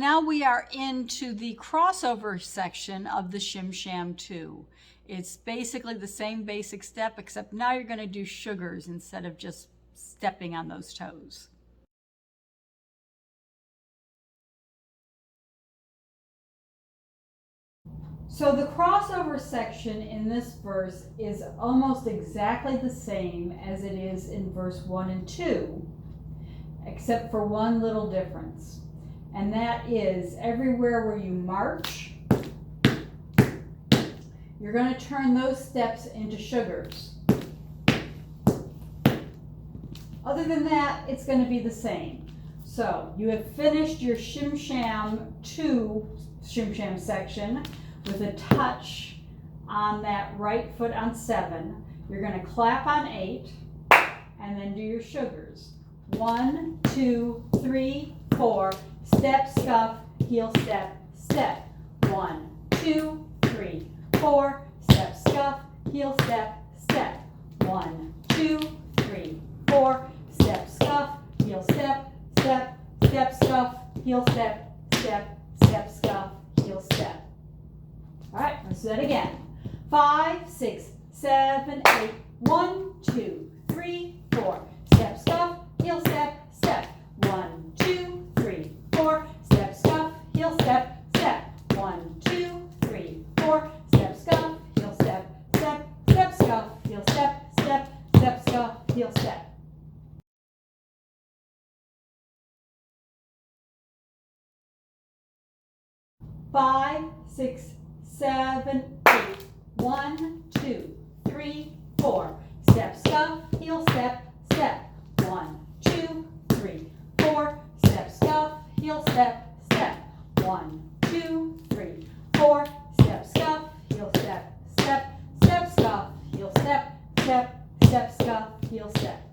now we are into the crossover section of the Shim Sham 2. It's basically the same basic step, except now you're going to do sugars instead of just stepping on those toes. So the crossover section in this verse is almost exactly the same as it is in verse 1 and 2, except for one little difference. And that is everywhere where you march, you're going to turn those steps into sugars. Other than that, it's going to be the same. So you have finished your Shim Sham 2 Shim Sham section with a touch on that right foot on 7. You're going to clap on 8 and then do your sugars. 1, 2, 3, 4. Step, scuff, heel, step, step. 1, 2, 3, 4. Step, scuff, heel, step, step. 1, 2, 3, 4. Step, scuff, heel, step, step, step, scuff, heel, step, step, step, scuff, heel, step. All right, let's do that again. 5, 6, 7, 8. 1, 2, 3, 4. Step, scuff, heel, step, step. 1, 2, 3, 4. Step, scuff, heel, step, step. 1, 2, 3, 4. Step, scuff, heel, step, step, step, scuff, heel, step, step, step, scuff, heel, step. Five, 6, 7, 8. 1, 2, 3, 4. Step, scuff, heel, step, step. 1, 2, 3, 4. Step, scuff, heel, step, step. 1, 2, 3, 4. Step, scuff, heel, step, step, step, scuff, heel, step, step, step, scuff, heel, step.